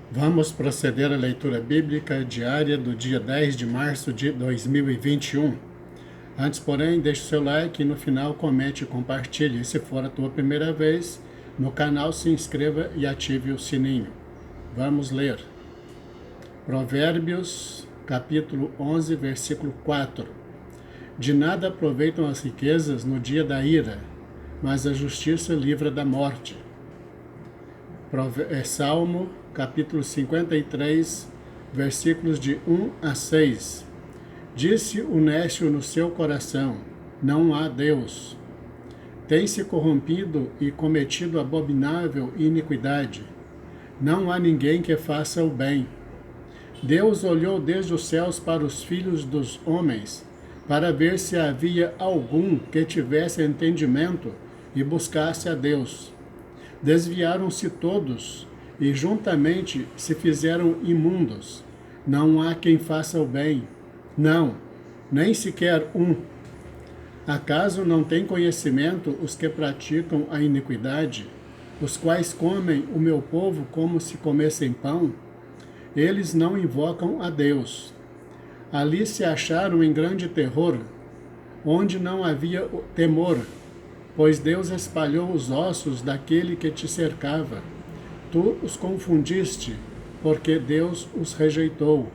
Vamos proceder à leitura bíblica diária do dia 10 de março de 2021. Antes, porém, deixe o seu like e no final comente e compartilhe. E se for a tua primeira vez no canal, se inscreva e ative o sininho. Vamos ler. Provérbios, capítulo 11, versículo 4. De nada aproveitam as riquezas no dia da ira, mas a justiça livra da morte. Salmo, capítulo 53, versículos de 1 a 6. Disse o nécio no seu coração: não há Deus. Tem se corrompido e cometido abominável iniquidade. Não há ninguém que faça o bem. Deus olhou desde os céus para os filhos dos homens, para ver se havia algum que tivesse entendimento e buscasse a Deus. Desviaram-se todos e juntamente se fizeram imundos. Não há quem faça o bem. Não, nem sequer um. Acaso não têm conhecimento os que praticam a iniquidade, os quais comem o meu povo como se comessem pão? Eles não invocam a Deus. Ali se acharam em grande terror, onde não havia temor, pois Deus espalhou os ossos daquele que te cercava. Tu os confundiste, porque Deus os rejeitou.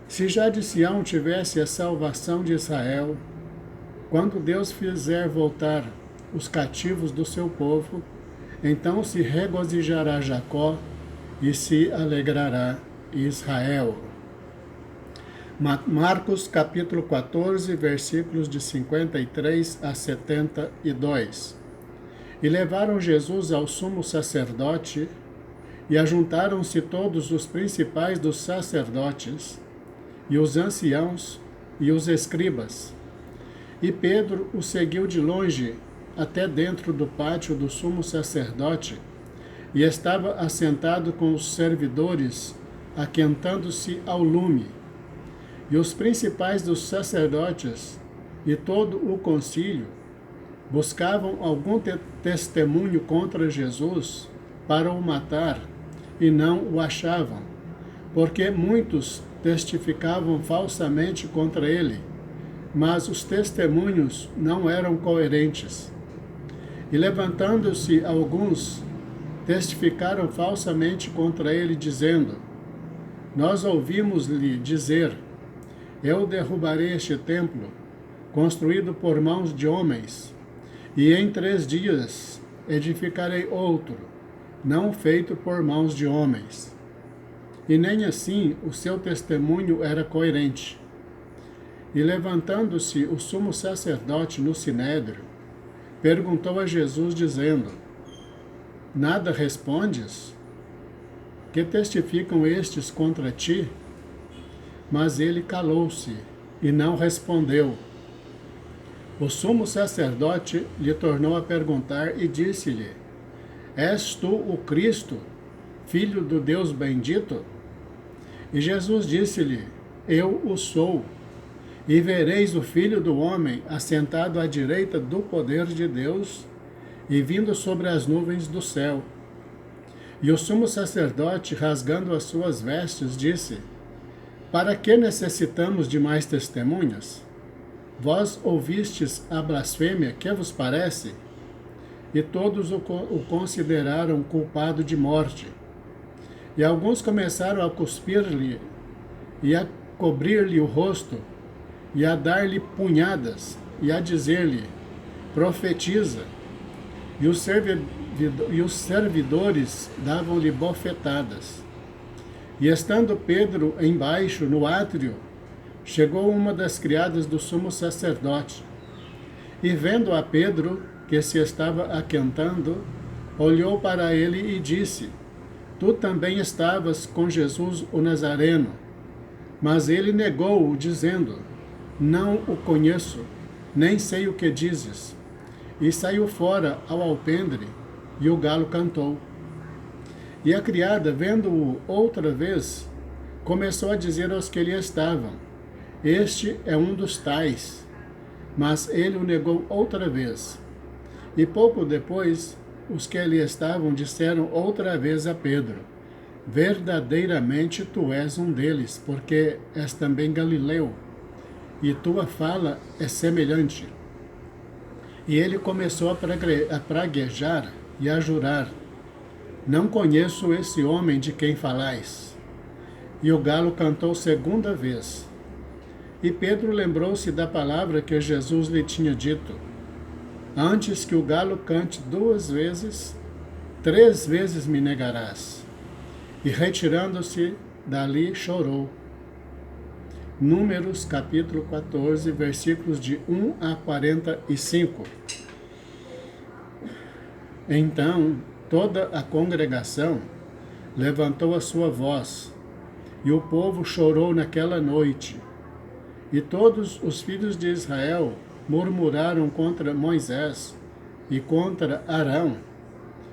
Se já de Sião tivesse a salvação de Israel, quando Deus fizer voltar os cativos do seu povo, então se regozijará Jacó e se alegrará Israel. Marcos capítulo 14, versículos de 53 a 72. E levaram Jesus ao sumo sacerdote, e ajuntaram-se todos os principais dos sacerdotes, e os anciãos, e os escribas. E Pedro o seguiu de longe, até dentro do pátio do sumo sacerdote, e estava assentado com os servidores, aquentando-se ao lume. E os principais dos sacerdotes e todo o concílio buscavam algum testemunho contra Jesus para o matar, e não o achavam, porque muitos testificavam falsamente contra ele, mas os testemunhos não eram coerentes. E levantando-se alguns, testificaram falsamente contra ele, dizendo: nós ouvimos-lhe dizer: eu derrubarei este templo, construído por mãos de homens, e em 3 dias edificarei outro, não feito por mãos de homens. E nem assim o seu testemunho era coerente. E levantando-se o sumo sacerdote no sinédrio, perguntou a Jesus, dizendo: nada respondes? Que testificam estes contra ti? Mas ele calou-se e não respondeu. O sumo sacerdote lhe tornou a perguntar e disse-lhe: és tu o Cristo, filho do Deus bendito? E Jesus disse-lhe: eu o sou. E vereis o Filho do Homem assentado à direita do poder de Deus e vindo sobre as nuvens do céu. E o sumo sacerdote, rasgando as suas vestes, disse: para que necessitamos de mais testemunhas? Vós ouvistes a blasfêmia, que vos parece? E todos o consideraram culpado de morte. E alguns começaram a cuspir-lhe e a cobrir-lhe o rosto, e a dar-lhe punhadas, e a dizer-lhe: profetiza. E os servidores davam-lhe bofetadas. E estando Pedro embaixo, no átrio, chegou uma das criadas do sumo sacerdote. E vendo a Pedro, que se estava aquentando, olhou para ele e disse: tu também estavas com Jesus o Nazareno. Mas ele negou-o, dizendo: não o conheço, nem sei o que dizes. E saiu fora ao alpendre, e o galo cantou. E a criada, vendo-o outra vez, começou a dizer aos que ali estavam: este é um dos tais. Mas ele o negou outra vez. E pouco depois os que ali estavam disseram outra vez a Pedro: verdadeiramente tu és um deles, porque és também galileu, e tua fala é semelhante. E ele começou a praguejar e a jurar: não conheço esse homem de quem falais. E o galo cantou segunda vez. E Pedro lembrou-se da palavra que Jesus lhe tinha dito: antes que o galo cante 2 vezes, 3 vezes me negarás. E retirando-se dali, chorou. Números capítulo 14, versículos de 1 a 45. Então toda a congregação levantou a sua voz, e o povo chorou naquela noite. E todos os filhos de Israel murmuraram contra Moisés e contra Arão.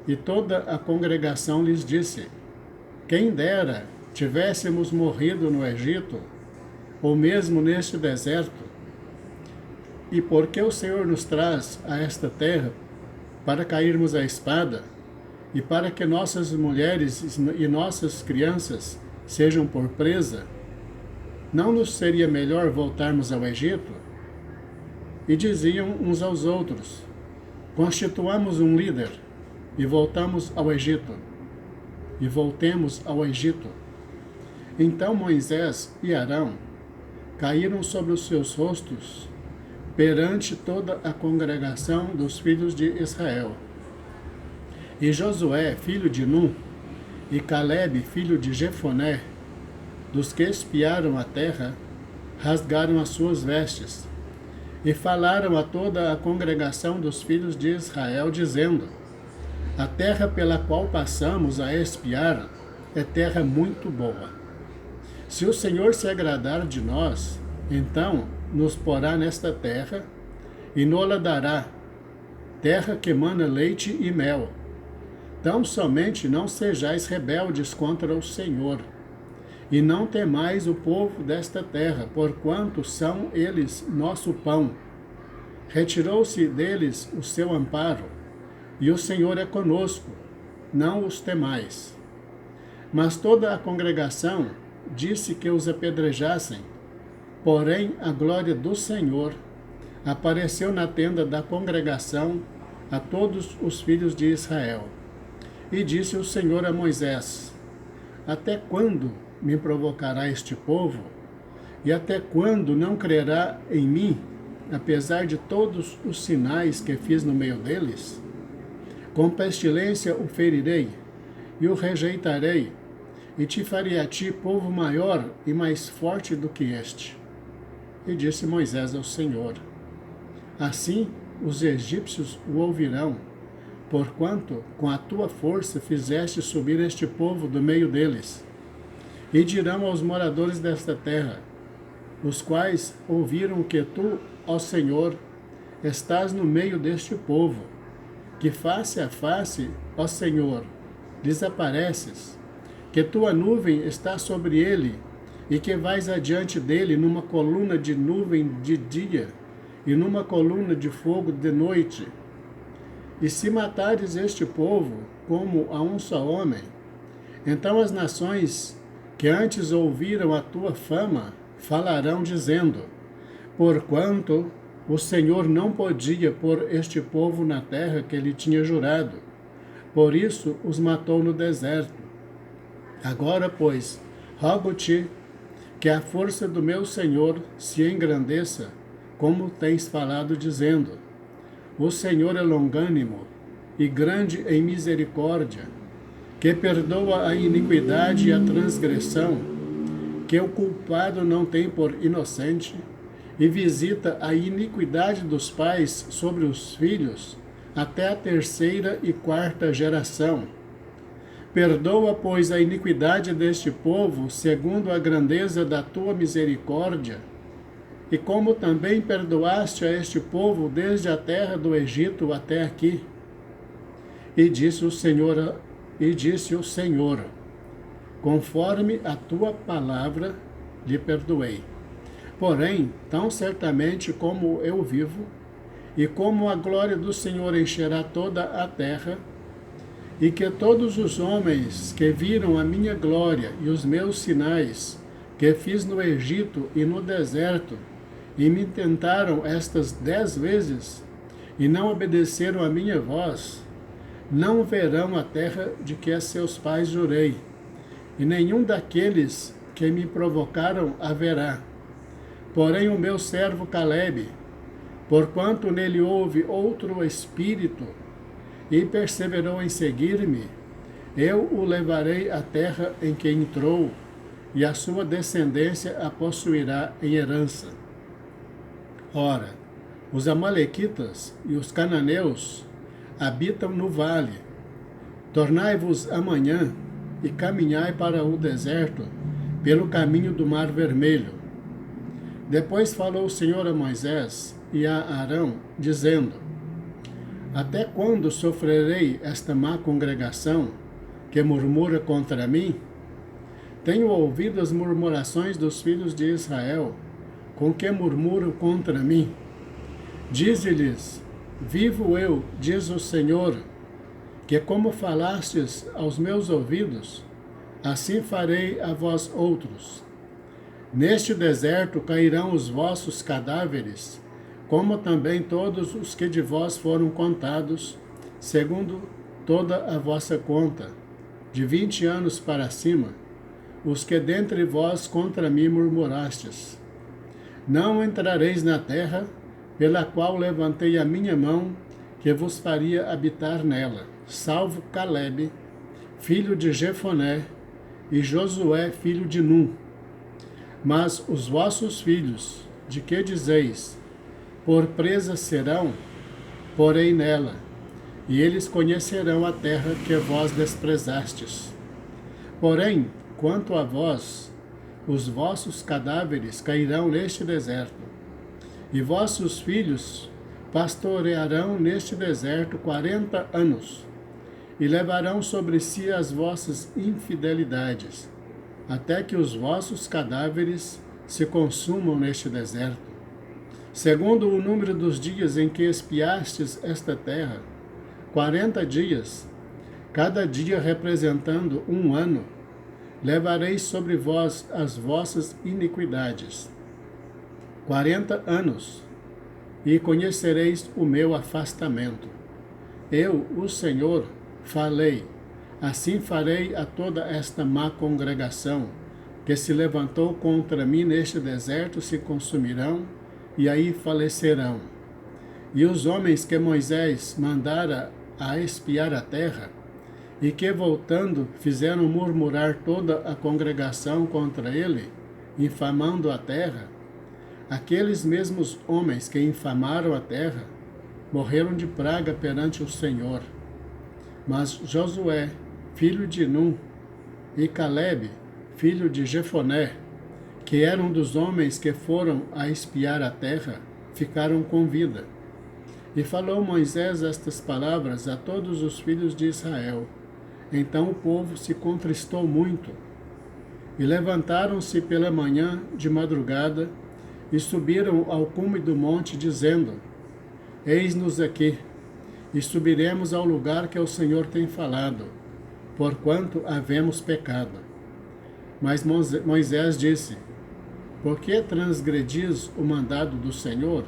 E toda a congregação lhes disse: quem dera tivéssemos morrido no Egito, ou mesmo neste deserto. E por que o Senhor nos traz a esta terra para cairmos à espada, e para que nossas mulheres e nossas crianças sejam por presa? Não nos seria melhor voltarmos ao Egito? E diziam uns aos outros: constituamos um líder e voltamos ao Egito. E voltemos ao Egito. Então Moisés e Arão caíram sobre os seus rostos perante toda a congregação dos filhos de Israel. E Josué, filho de Nun, e Calebe, filho de Jefoné, dos que espiaram a terra, rasgaram as suas vestes e falaram a toda a congregação dos filhos de Israel, dizendo: a terra pela qual passamos a espiar é terra muito boa. Se o Senhor se agradar de nós, então nos porá nesta terra e nos-la dará, terra que mana leite e mel. Tão somente não sejais rebeldes contra o Senhor, e não temais o povo desta terra, porquanto são eles nosso pão. Retirou-se deles o seu amparo, e o Senhor é conosco, não os temais. Mas toda a congregação disse que os apedrejassem, porém a glória do Senhor apareceu na tenda da congregação a todos os filhos de Israel. E disse o Senhor a Moisés: até quando me provocará este povo? E até quando não crerá em mim, apesar de todos os sinais que fiz no meio deles? Com pestilência o ferirei, e o rejeitarei, e te farei a ti povo maior e mais forte do que este. E disse Moisés ao Senhor: assim os egípcios o ouvirão, porquanto com a tua força fizeste subir este povo do meio deles. E dirão aos moradores desta terra, os quais ouviram que tu, ó Senhor, estás no meio deste povo, que face a face, ó Senhor, desapareces, que tua nuvem está sobre ele, e que vais adiante dele numa coluna de nuvem de dia, e numa coluna de fogo de noite. E se matares este povo como a um só homem, então as nações que antes ouviram a tua fama falarão dizendo: porquanto o Senhor não podia pôr este povo na terra que ele tinha jurado, por isso os matou no deserto. Agora, pois, rogo-te que a força do meu Senhor se engrandeça, como tens falado, dizendo: o Senhor é longânimo e grande em misericórdia, que perdoa a iniquidade e a transgressão, que o culpado não tem por inocente, e visita a iniquidade dos pais sobre os filhos, até a 3ª e 4ª geração. Perdoa, pois, a iniquidade deste povo, segundo a grandeza da tua misericórdia, e como também perdoaste a este povo desde a terra do Egito até aqui. E disse o Senhor: conforme a tua palavra lhe perdoei. Porém, tão certamente como eu vivo, e como a glória do Senhor encherá toda a terra, e que todos os homens que viram a minha glória e os meus sinais que fiz no Egito e no deserto, e me tentaram estas 10 vezes, e não obedeceram à minha voz, não verão a terra de que a seus pais jurei, e nenhum daqueles que me provocaram haverá. Porém o meu servo Calebe, porquanto nele houve outro espírito, e perseverou em seguir-me, eu o levarei à terra em que entrou, e a sua descendência a possuirá em herança. Ora, os amalequitas e os cananeus habitam no vale. Tornai-vos amanhã e caminhai para o deserto, pelo caminho do Mar Vermelho. Depois falou o Senhor a Moisés e a Arão, dizendo: Até quando sofrerei esta má congregação que murmura contra mim? Tenho ouvido as murmurações dos filhos de Israel, com que murmuram contra mim. Dize-lhes: Vivo eu, diz o Senhor, que como falastes aos meus ouvidos, assim farei a vós outros. Neste deserto cairão os vossos cadáveres, como também todos os que de vós foram contados, segundo toda a vossa conta, de 20 anos para cima, os que dentre vós contra mim murmurastes. Não entrareis na terra, pela qual levantei a minha mão, que vos faria habitar nela, salvo Calebe, filho de Jefoné, e Josué, filho de Num. Mas os vossos filhos, de que dizeis, por presa serão, porei nela, e eles conhecerão a terra que vós desprezastes. Porém, quanto a vós, os vossos cadáveres cairão neste deserto, e vossos filhos pastorearão neste deserto 40 anos, e levarão sobre si as vossas infidelidades, até que os vossos cadáveres se consumam neste deserto. Segundo o número dos dias em que espiastes esta terra, 40 dias, cada dia representando 1 ano, levareis sobre vós as vossas iniquidades. 40 anos, e conhecereis o meu afastamento. Eu, o Senhor, falei, assim farei a toda esta má congregação, que se levantou contra mim neste deserto se consumirão, e aí falecerão. E os homens que Moisés mandara a espiar a terra, e que, voltando, fizeram murmurar toda a congregação contra ele, infamando a terra, aqueles mesmos homens que infamaram a terra, morreram de praga perante o Senhor. Mas Josué, filho de Num, e Calebe, filho de Jefoné, que eram dos homens que foram a espiar a terra, ficaram com vida. E falou Moisés estas palavras a todos os filhos de Israel. Então o povo se contristou muito. E levantaram-se pela manhã de madrugada e subiram ao cume do monte, dizendo: Eis-nos aqui, e subiremos ao lugar que o Senhor tem falado, porquanto havemos pecado. Mas Moisés disse: Por que transgredis o mandado do Senhor?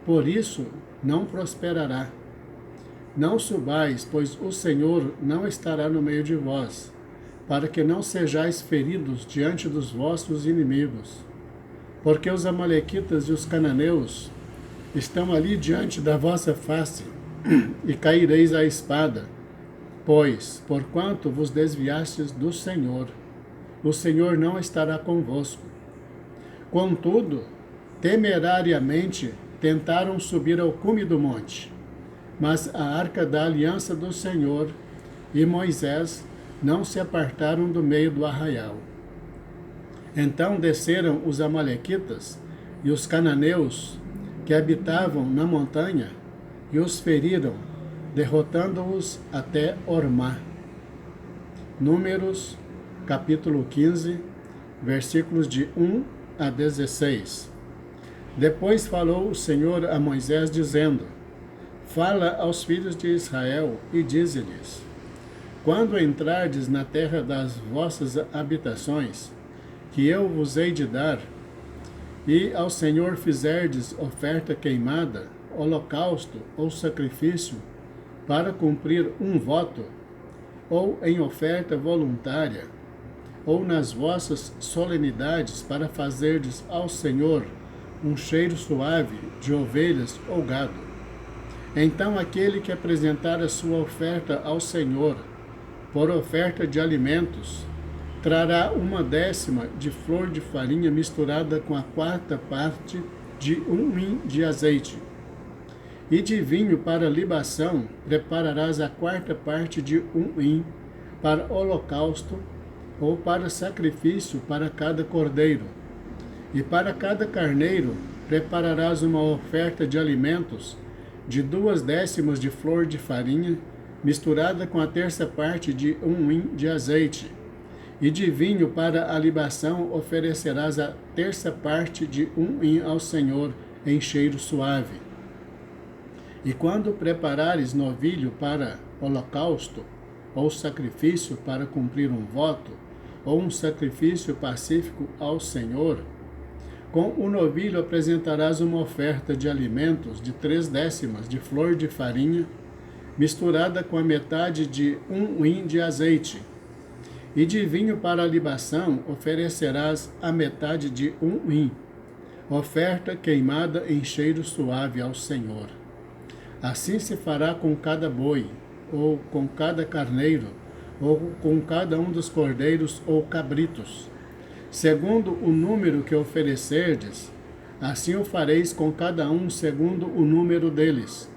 Por isso não prosperará. Não subais, pois o Senhor não estará no meio de vós, para que não sejais feridos diante dos vossos inimigos. Porque os amalequitas e os cananeus estão ali diante da vossa face, e caireis à espada, pois, porquanto vos desviastes do Senhor, o Senhor não estará convosco. Contudo, temerariamente tentaram subir ao cume do monte, mas a arca da aliança do Senhor e Moisés não se apartaram do meio do arraial. Então desceram os amalequitas e os cananeus que habitavam na montanha e os feriram, derrotando-os até Ormá. Números, capítulo 15, versículos de 1 a 16. Depois falou o Senhor a Moisés, dizendo: Fala aos filhos de Israel e dize-lhes: quando entrardes na terra das vossas habitações, que eu vos hei de dar, e ao Senhor fizerdes oferta queimada, holocausto ou sacrifício, para cumprir um voto, ou em oferta voluntária, ou nas vossas solenidades, para fazerdes ao Senhor um cheiro suave de ovelhas ou gado. Então aquele que apresentar a sua oferta ao Senhor, por oferta de alimentos, trará 1/10 de flor de farinha misturada com a 4ª parte de um hin de azeite. E de vinho para libação prepararás a 4ª parte de um hin para holocausto ou para sacrifício para cada cordeiro. E para cada carneiro prepararás uma oferta de alimentos de 2/10 de flor de farinha misturada com a 1/3 parte de um hin de azeite. E de vinho para a libação oferecerás a 1/3 parte de um hin ao Senhor em cheiro suave. E quando preparares novilho para holocausto, ou sacrifício para cumprir um voto, ou um sacrifício pacífico ao Senhor, com o novilho apresentarás uma oferta de alimentos de 3/10 de flor de farinha, misturada com a metade de um hin de azeite. E de vinho para a libação oferecerás a metade de um hin, oferta queimada em cheiro suave ao Senhor. Assim se fará com cada boi, ou com cada carneiro, ou com cada um dos cordeiros ou cabritos. Segundo o número que oferecerdes, assim o fareis com cada um segundo o número deles.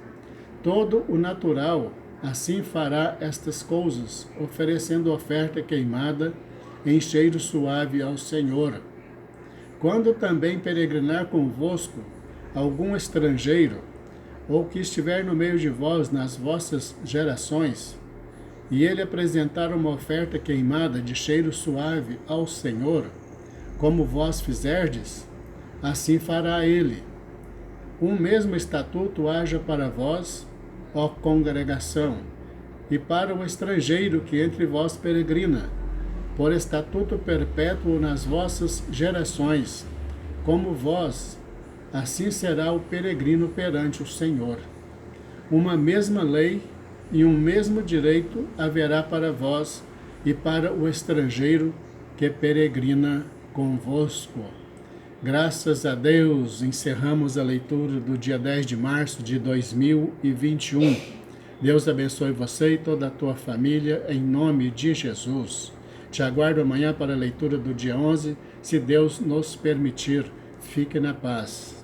Todo o natural assim fará estas coisas, oferecendo oferta queimada em cheiro suave ao Senhor. Quando também peregrinar convosco algum estrangeiro, ou que estiver no meio de vós nas vossas gerações, e ele apresentar uma oferta queimada de cheiro suave ao Senhor, como vós fizerdes, assim fará ele. Um mesmo estatuto haja para vós, ó congregação, e para o estrangeiro que entre vós peregrina, por estatuto perpétuo nas vossas gerações, como vós, assim será o peregrino perante o Senhor. Uma mesma lei e um mesmo direito haverá para vós e para o estrangeiro que peregrina convosco. Graças a Deus, encerramos a leitura do dia 10 de março de 2021. Deus abençoe você e toda a tua família, em nome de Jesus. Te aguardo amanhã para a leitura do dia 11, se Deus nos permitir. Fique na paz.